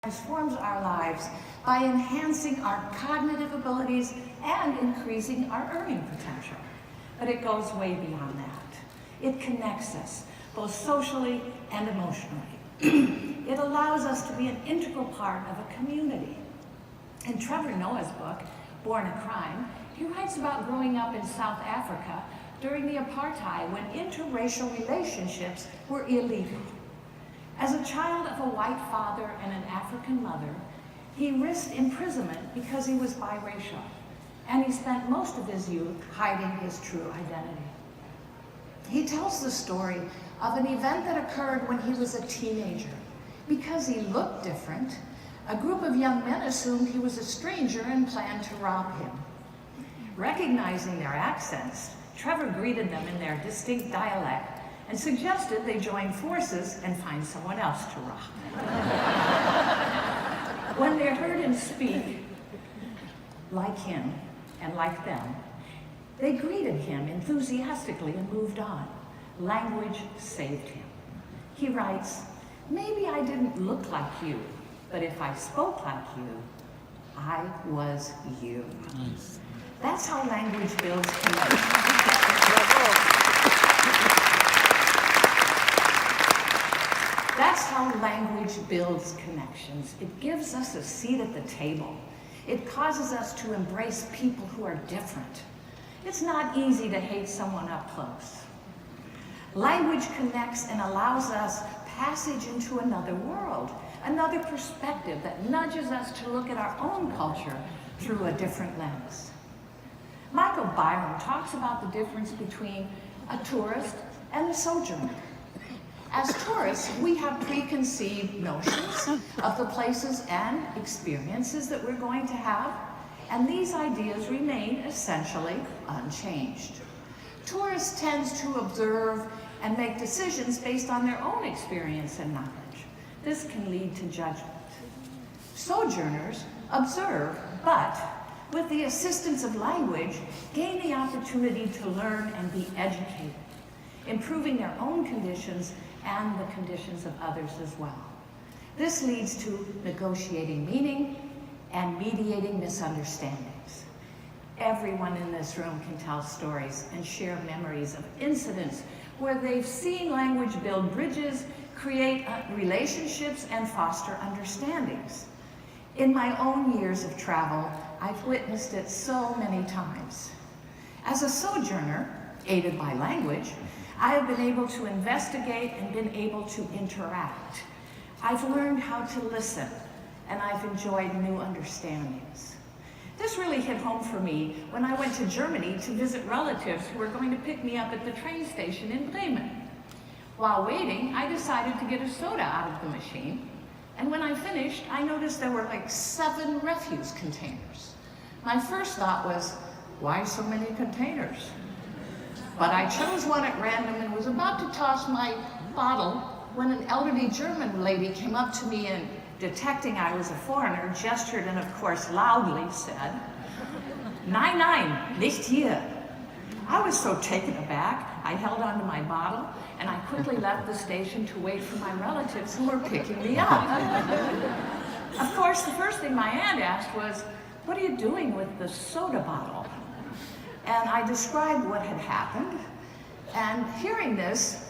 transforms our lives by enhancing our cognitive abilities and increasing our earning potential. But it goes way beyond that. It connects us, both socially and emotionally. It allows us to be an integral part of a community. In Trevor Noah's book, Born a Crime, he writes about growing up in South Africa during the apartheid when interracial relationships were illegal. As a child of a white father and an African mother, he risked imprisonment because he was biracial, and he spent most of his youth hiding his true identity. He tells the story of an event that occurred when he was a teenager. Because he looked different, a group of young men assumed he was a stranger and planned to rob him. Recognizing their accents, Trevor greeted them in their distinct dialect and suggested they join forces and find someone else to rob. When they heard him speak like him and like them, they greeted him enthusiastically and moved on. Language saved him. He writes, "Maybe I didn't look like you, but if I spoke like you, I was you." Nice. That's how language builds connection. That's how language builds connections. It gives us a seat at the table. It causes us to embrace people who are different. It's not easy to hate someone up close. Language connects and allows us passage into another world, another perspective that nudges us to look at our own culture through a different lens. Michael Byron talks about the difference between a tourist and a sojourner. As tourists, we have preconceived notions of the places and experiences that we're going to have, and these ideas remain essentially unchanged. Tourists tend to observe and make decisions based on their own experience and knowledge. This can lead to judgment. Sojourners observe, but with the assistance of language, gain the opportunity to learn and be educated, improving their own conditions and the conditions of others as well. This leads to negotiating meaning and mediating misunderstandings. Everyone in this room can tell stories and share memories of incidents where they've seen language build bridges, create relationships, and foster understandings. In my own years of travel, I've witnessed it so many times. As a sojourner, aided by language, I have been able to investigate and been able to interact. I've learned how to listen, and I've enjoyed new understandings. This really hit home for me when I went to Germany to visit relatives who were going to pick me up at the train station in Bremen. While waiting, I decided to get a soda out of the machine, and when I finished, I noticed there were like 7 refuse containers. My first thought was, why so many containers? But I chose one at random and was about to toss my bottle when an elderly German lady came up to me and, detecting I was a foreigner, gestured and of course loudly said, "Nein, nein, nicht hier." I was so taken aback, I held onto my bottle and I quickly left the station to wait for my relatives who were picking me up. Of course, the first thing my aunt asked was, "What are you doing with the soda bottle?" And I described what had happened, and hearing this,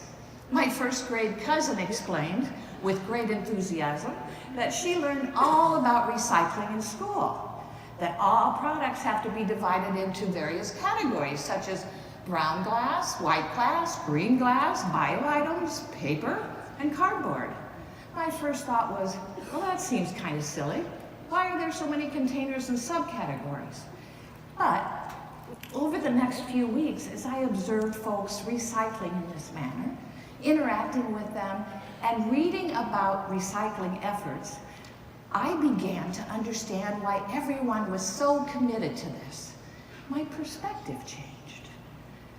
my first grade cousin explained, with great enthusiasm, that she learned all about recycling in school, that all products have to be divided into various categories, such as brown glass, white glass, green glass, bio items, paper, and cardboard. My first thought was, well, that seems kind of silly. Why are there so many containers and subcategories? But over the next few weeks, as I observed folks recycling in this manner, interacting with them, and reading about recycling efforts, I began to understand why everyone was so committed to this. My perspective changed.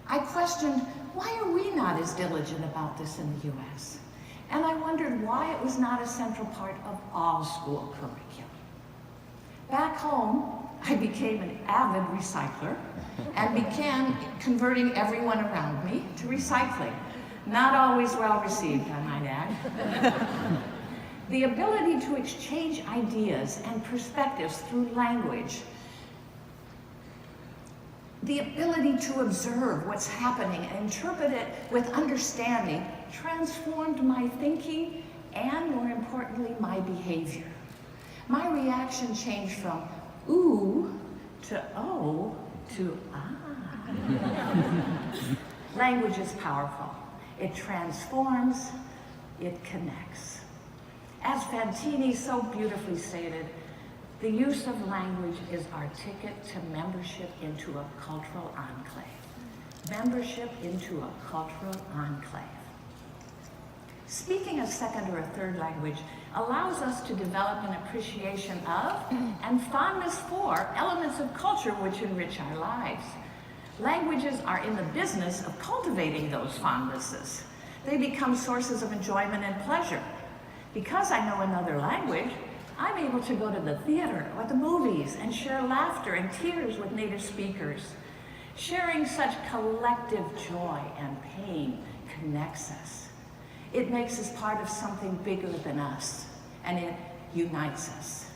I questioned, why are we not as diligent about this in the US? And I wondered why it was not a central part of all school curriculum. Back home, I became an avid recycler and began converting everyone around me to recycling. Not always well received, I might add. The ability to exchange ideas and perspectives through language, the ability to observe what's happening and interpret it with understanding transformed my thinking and, more importantly, my behavior. My reaction changed from ooh to oh to ah. Language is powerful. It transforms, it connects. As Fantini so beautifully stated, the use of language is our ticket to membership into a cultural enclave. Membership into a cultural enclave. Speaking a second or a third language allows us to develop an appreciation of and fondness for elements of culture which enrich our lives. Languages are in the business of cultivating those fondnesses. They become sources of enjoyment and pleasure. Because I know another language, I'm able to go to the theater or the movies and share laughter and tears with native speakers. Sharing such collective joy and pain connects us. It makes us part of something bigger than us, and it unites us.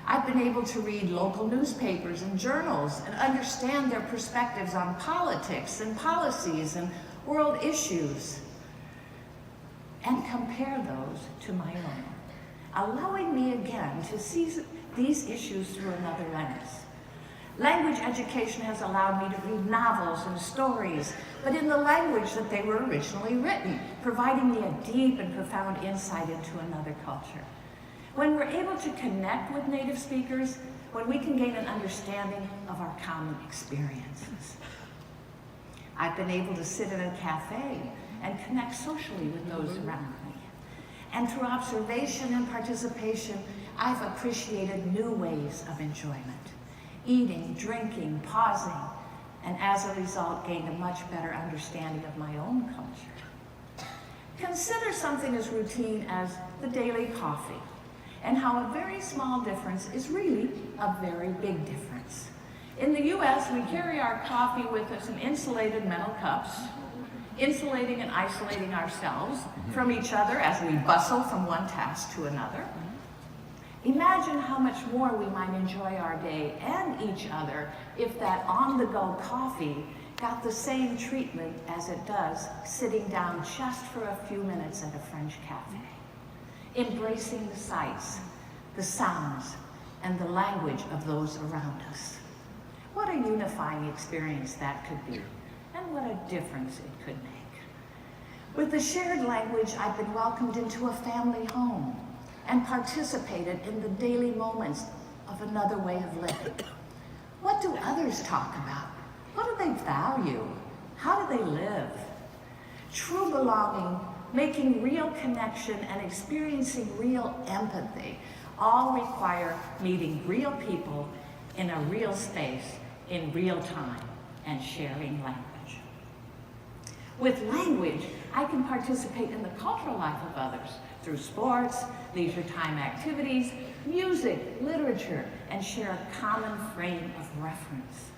I've been able to read local newspapers and journals and understand their perspectives on politics and policies and world issues, and compare those to my own, allowing me again to see these issues through another lens. Language education has allowed me to read novels and stories, but in the language that they were originally written, providing me a deep and profound insight into another culture. When we're able to connect with native speakers, when we can gain an understanding of our common experiences. I've been able to sit in a cafe and connect socially with those around me. And through observation and participation, I've appreciated new ways of enjoyment. Eating, drinking, pausing, and as a result gained a much better understanding of my own culture. Consider something as routine as the daily coffee, and how a very small difference is really a very big difference. In the US, we carry our coffee with us in insulated metal cups, insulating and isolating ourselves from each other as we bustle from one task to another. Imagine how much more we might enjoy our day and each other if that on-the-go coffee got the same treatment as it does sitting down just for a few minutes at a French cafe. Embracing the sights, the sounds, and the language of those around us. What a unifying experience that could be, and what a difference it could make. With the shared language, I've been welcomed into a family home and participated in the daily moments of another way of living. What do others talk about? What do they value? How do they live? True belonging, making real connection, and experiencing real empathy all require meeting real people in a real space, in real time, and sharing language. With language, I can participate in the cultural life of others through sports, leisure time activities, music, literature, and share a common frame of reference.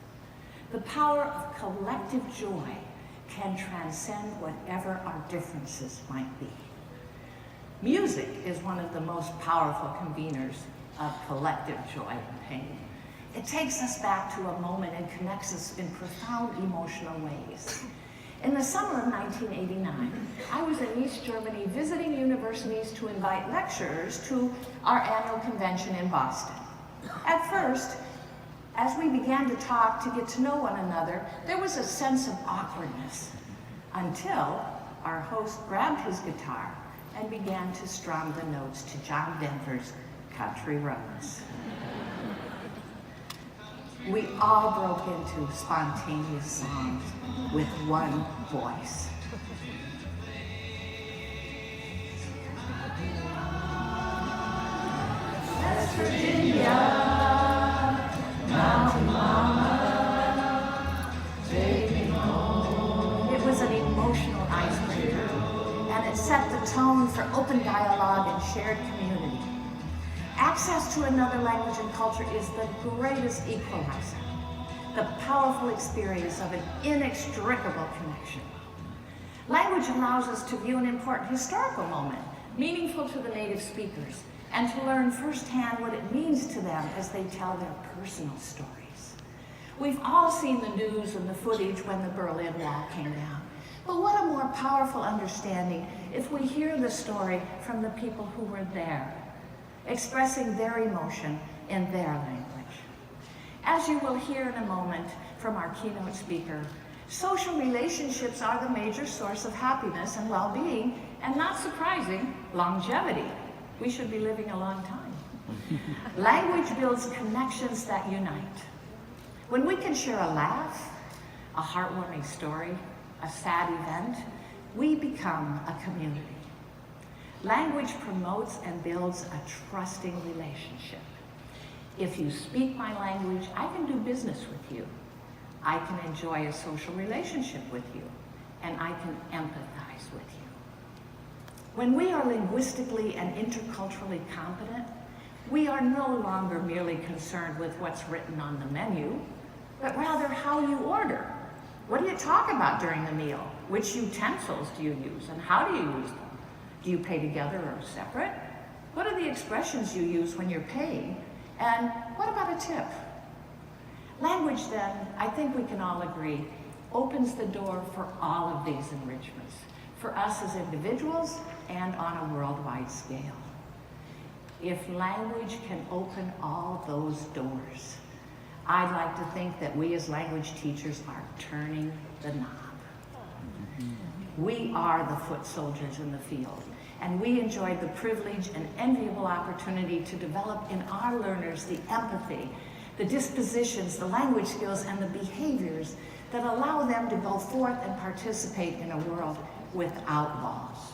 The power of collective joy can transcend whatever our differences might be. Music is one of the most powerful conveners of collective joy and pain. It takes us back to a moment and connects us in profound emotional ways. In the summer of 1989, I was in East Germany visiting universities to invite lecturers to our annual convention in Boston. At first, as we began to talk, to get to know one another, there was a sense of awkwardness until our host grabbed his guitar and began to strum the notes to John Denver's Country Roads. We all broke into spontaneous songs with one voice. West Virginia, Mountain Mama, take me home. It was an emotional icebreaker, and it set the tone for open dialogue and shared community. Access to another language and culture is the greatest equalizer, the powerful experience of an inextricable connection. Language allows us to view an important historical moment, meaningful to the native speakers, and to learn firsthand what it means to them as they tell their personal stories. We've all seen the news and the footage when the Berlin Wall came down. But what a more powerful understanding if we hear the story from the people who were there, expressing their emotion in their language. As you will hear in a moment from our keynote speaker, social relationships are the major source of happiness and well-being, and not surprising, longevity. We should be living a long time. Language builds connections that unite. When we can share a laugh, a heartwarming story, a sad event, we become a community. Language promotes and builds a trusting relationship. If you speak my language, I can do business with you. I can enjoy a social relationship with you, and I can empathize with you. When we are linguistically and interculturally competent, we are no longer merely concerned with what's written on the menu, but rather how you order. What do you talk about during the meal? Which utensils do you use, and how do you use them? Do you pay together or separate? What are the expressions you use when you're paying? And what about a tip? Language, then, I think we can all agree, opens the door for all of these enrichments, for us as individuals and on a worldwide scale. If language can open all those doors, I'd like to think that we as language teachers are turning the knob. We are the foot soldiers in the field, and we enjoyed the privilege and enviable opportunity to develop in our learners the empathy, the dispositions, the language skills, and the behaviors that allow them to go forth and participate in a world without walls.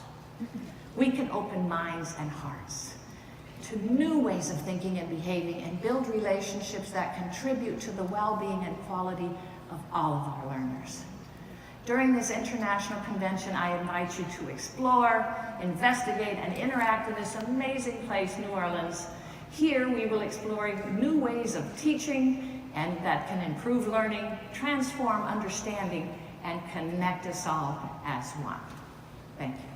We can open minds and hearts to new ways of thinking and behaving and build relationships that contribute to the well-being and quality of all of our learners. During this international convention, I invite you to explore, investigate, and interact in this amazing place, New Orleans. Here we will explore new ways of teaching and that can improve learning, transform understanding, and connect us all as one. Thank you.